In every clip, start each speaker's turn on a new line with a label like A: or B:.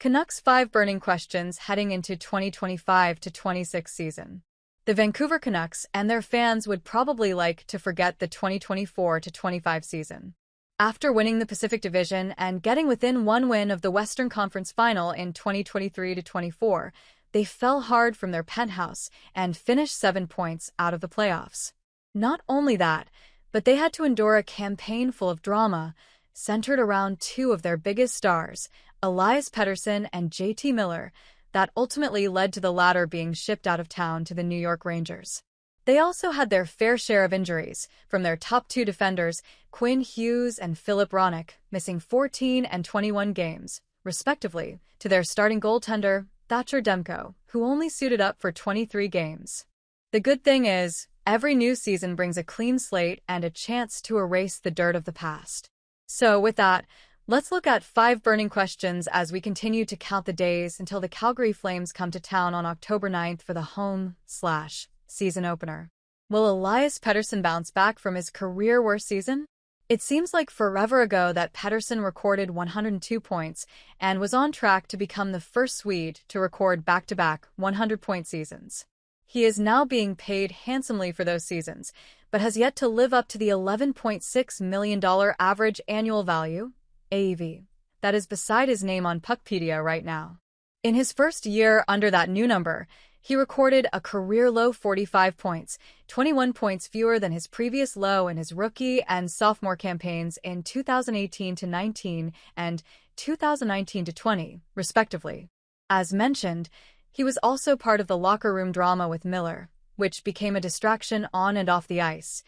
A: Canucks 5 burning questions heading into 2025 to 26 season. The Vancouver Canucks and their fans would probably like to forget the 2024 to 25 season. After winning the Pacific Division and getting within one win of the Western Conference Final in 2023 to 24, they fell hard from their penthouse and finished 7 points out of the playoffs. Not only that, but they had to endure a campaign full of drama, centered around two of their biggest stars, Elias Pettersson and JT Miller, that ultimately led to the latter being shipped out of town to the New York Rangers. They also had their fair share of injuries, from their top two defenders, Quinn Hughes and Philip Hronek, missing 14 and 21 games, respectively, to their starting goaltender, Thatcher Demko, who only suited up for 23 games. The good thing is, every new season brings a clean slate and a chance to erase the dirt of the past. So with that, let's look at 5 burning questions as we continue to count the days until the Calgary Flames come to town on October 9th for the home/season opener. Will Elias Pettersson bounce back from his career-worst season? It seems like forever ago that Pettersson recorded 102 points and was on track to become the first Swede to record back-to-back 100-point seasons. He is now being paid handsomely for those seasons, but has yet to live up to the $11.6 million average annual value, AAV, that is beside his name on Puckpedia right now. In his first year under that new number, he recorded a career-low 45 points, 21 points fewer than his previous low in his rookie and sophomore campaigns in 2018-19 and 2019-20, respectively. As mentioned, he was also part of the locker room drama with Miller, which became a distraction on and off the ice,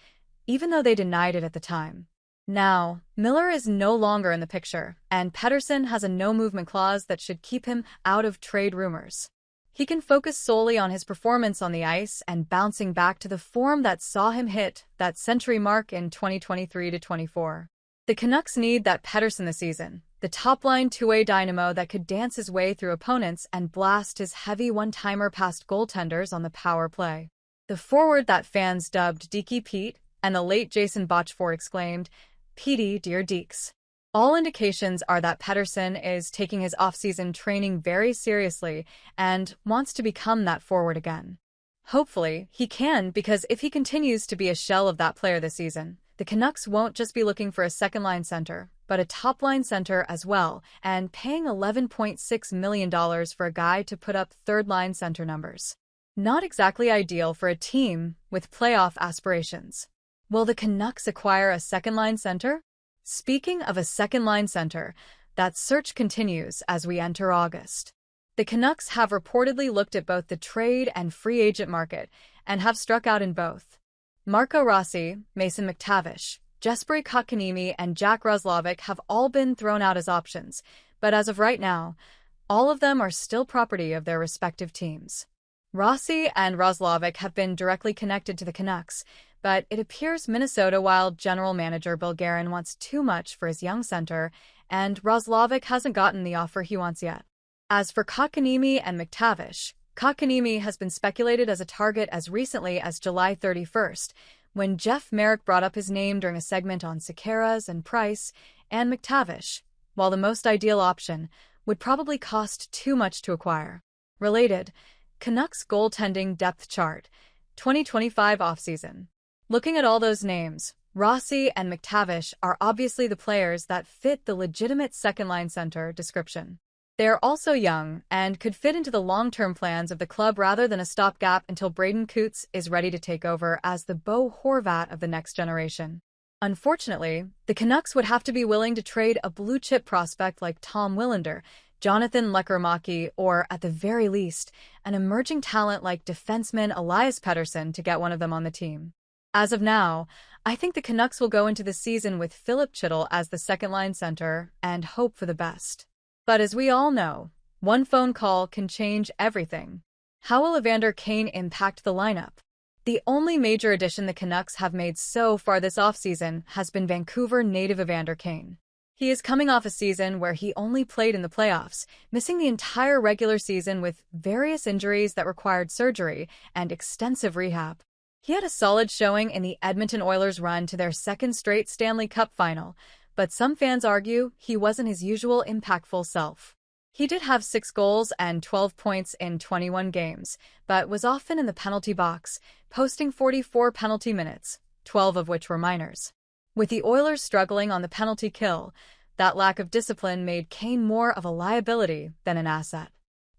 A: even though they denied it at the time. Now, Miller is no longer in the picture, and Pettersson has a no-movement clause that should keep him out of trade rumors. He can focus solely on his performance on the ice and bouncing back to the form that saw him hit that century mark in 2023-24. The Canucks need that Pettersson this season, the top-line two-way dynamo that could dance his way through opponents and blast his heavy one-timer past goaltenders on the power play. The forward that fans dubbed Deaky Pete and the late Jason Botchford exclaimed, "Petey, dear Deeks." All indications are that Pettersson is taking his off-season training very seriously and wants to become that forward again. Hopefully, he can, because if he continues to be a shell of that player this season, the Canucks won't just be looking for a second-line center, but a top-line center as well, and paying $11.6 million for a guy to put up third-line center numbers. Not exactly ideal for a team with playoff aspirations. Will the Canucks acquire a second-line center? Speaking of a second-line center, that search continues as we enter August. The Canucks have reportedly looked at both the trade and free agent market and have struck out in both. Marco Rossi, Mason McTavish, Jesperi Kotkaniemi, and Jack Roslovic have all been thrown out as options, but as of right now, all of them are still property of their respective teams. Rossi and Roslovic have been directly connected to the Canucks, but it appears Minnesota Wild general manager Bill Guerin wants too much for his young center, and Roslovic hasn't gotten the offer he wants yet. As for Kotkaniemi and McTavish, Kotkaniemi has been speculated as a target as recently as July 31st, when Jeff Marek brought up his name during a segment on Sekeras and Price, and McTavish, while the most ideal option, would probably cost too much to acquire. Related, Canucks goaltending depth chart, 2025 offseason. Looking at all those names, Rossi and McTavish are obviously the players that fit the legitimate second-line center description. They are also young and could fit into the long-term plans of the club rather than a stopgap until Braden Coots is ready to take over as the Bo Horvat of the next generation. Unfortunately, the Canucks would have to be willing to trade a blue-chip prospect like Tom Willander, Jonathan Lekkerimäki, or, at the very least, an emerging talent like defenseman Elias Pettersson to get one of them on the team. As of now, I think the Canucks will go into the season with Philip Chytil as the second-line center and hope for the best. But as we all know, one phone call can change everything. How will Evander Kane impact the lineup? The only major addition the Canucks have made so far this offseason has been Vancouver native Evander Kane. He is coming off a season where he only played in the playoffs, missing the entire regular season with various injuries that required surgery and extensive rehab. He had a solid showing in the Edmonton Oilers' run to their second straight Stanley Cup final, but some fans argue he wasn't his usual impactful self. He did have 6 goals and 12 points in 21 games, but was often in the penalty box, posting 44 penalty minutes, 12 of which were minors. With the Oilers struggling on the penalty kill, that lack of discipline made Kane more of a liability than an asset.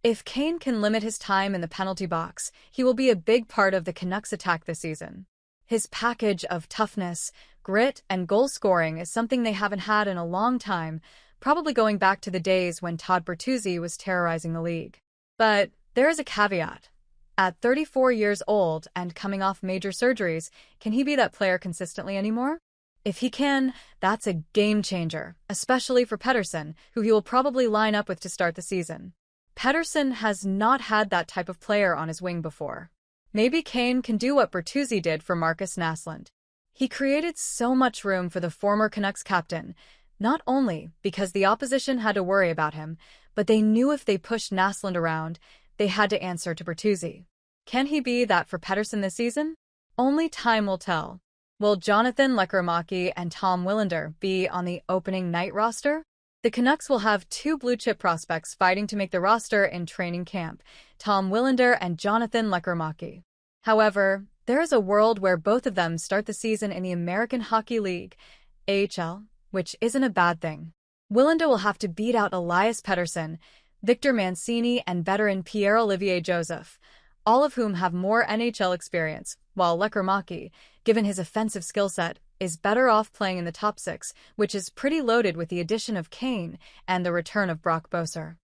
A: If Kane can limit his time in the penalty box, he will be a big part of the Canucks' attack this season. His package of toughness, grit, and goal scoring is something they haven't had in a long time, probably going back to the days when Todd Bertuzzi was terrorizing the league. But there is a caveat. At 34 years old and coming off major surgeries, can he be that player consistently anymore? If he can, that's a game changer, especially for Pettersson, who he will probably line up with to start the season. Pettersson has not had that type of player on his wing before. Maybe Kane can do what Bertuzzi did for Marcus Naslund. He created so much room for the former Canucks captain, not only because the opposition had to worry about him, but they knew if they pushed Naslund around, they had to answer to Bertuzzi. Can he be that for Pettersson this season? Only time will tell. Will Jonathan Lekkerimäki and Tom Willander be on the opening night roster? The Canucks will have 2 blue-chip prospects fighting to make the roster in training camp, Tom Willander and Jonathan Lekkerimäki. However, there is a world where both of them start the season in the American Hockey League, AHL, which isn't a bad thing. Willander will have to beat out Elias Pettersson, Victor Mancini, and veteran Pierre-Olivier Joseph, all of whom have more NHL experience, while Lekkerimäki, given his offensive skill set, is better off playing in the top 6, which is pretty loaded with the addition of Kane and the return of Brock Boeser.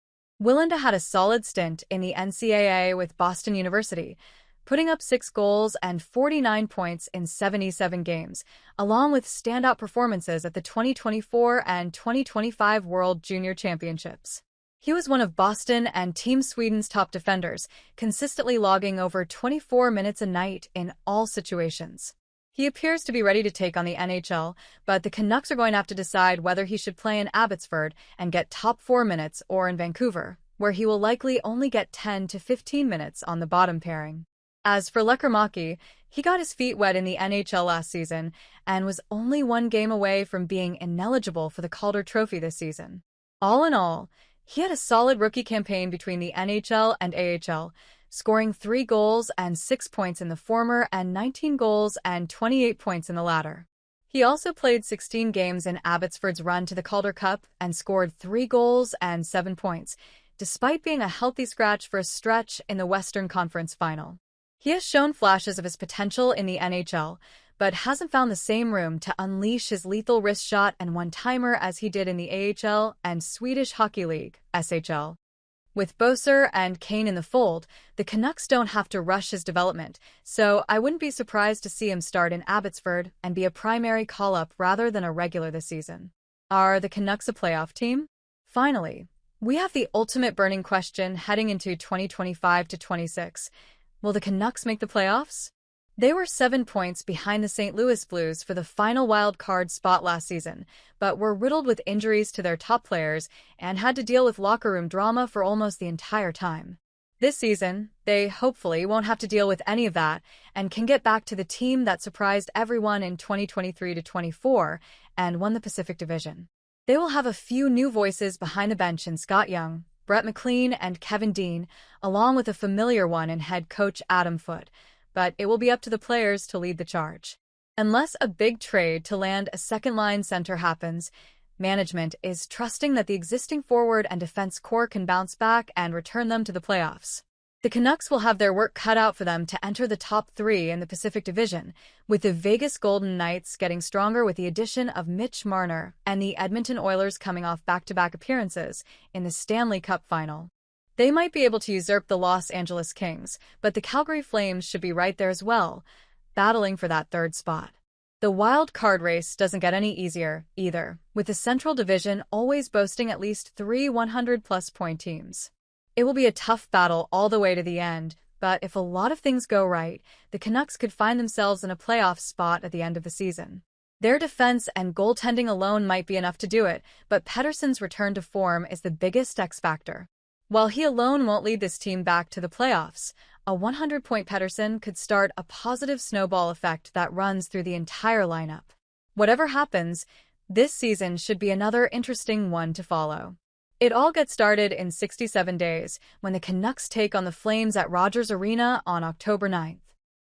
A: Willander had a solid stint in the NCAA with Boston University, putting up 6 goals and 49 points in 77 games, along with standout performances at the 2024 and 2025 World Junior Championships. He was one of Boston and Team Sweden's top defenders, consistently logging over 24 minutes a night in all situations. He appears to be ready to take on the NHL, but the Canucks are going to have to decide whether he should play in Abbotsford and get top 4 minutes or in Vancouver, where he will likely only get 10 to 15 minutes on the bottom pairing. As for Lekkerimäki, he got his feet wet in the NHL last season and was only 1 game away from being ineligible for the Calder Trophy this season. All in all, he had a solid rookie campaign between the NHL and AHL, scoring 3 goals and 6 points in the former and 19 goals and 28 points in the latter. He also played 16 games in Abbotsford's run to the Calder Cup and scored 3 goals and 7 points, despite being a healthy scratch for a stretch in the Western Conference Final. He has shown flashes of his potential in the NHL, but hasn't found the same room to unleash his lethal wrist shot and one-timer as he did in the AHL and Swedish Hockey League, SHL. With Boeser and Kane in the fold, the Canucks don't have to rush his development, so I wouldn't be surprised to see him start in Abbotsford and be a primary call-up rather than a regular this season. Are the Canucks a playoff team? Finally, we have the ultimate burning question heading into 2025-26. Will the Canucks make the playoffs? They were 7 points behind the St. Louis Blues for the final wild card spot last season, but were riddled with injuries to their top players and had to deal with locker room drama for almost the entire time. This season, they hopefully won't have to deal with any of that and can get back to the team that surprised everyone in 2023-24 and won the Pacific Division. They will have a few new voices behind the bench in Scott Young, Brett McLean, and Kevin Dean, along with a familiar one in head coach Adam Foote, but it will be up to the players to lead the charge. Unless a big trade to land a second-line center happens, management is trusting that the existing forward and defense core can bounce back and return them to the playoffs. The Canucks will have their work cut out for them to enter the top 3 in the Pacific Division, with the Vegas Golden Knights getting stronger with the addition of Mitch Marner and the Edmonton Oilers coming off back-to-back appearances in the Stanley Cup Final. They might be able to usurp the Los Angeles Kings, but the Calgary Flames should be right there as well, battling for that 3rd spot. The wild card race doesn't get any easier, either, with the Central Division always boasting at least 3 100-plus point teams. It will be a tough battle all the way to the end, but if a lot of things go right, the Canucks could find themselves in a playoff spot at the end of the season. Their defense and goaltending alone might be enough to do it, but Pettersson's return to form is the biggest X factor. While he alone won't lead this team back to the playoffs, a 100-point Pettersson could start a positive snowball effect that runs through the entire lineup. Whatever happens, this season should be another interesting one to follow. It all gets started in 67 days, when the Canucks take on the Flames at Rogers Arena on October 9th.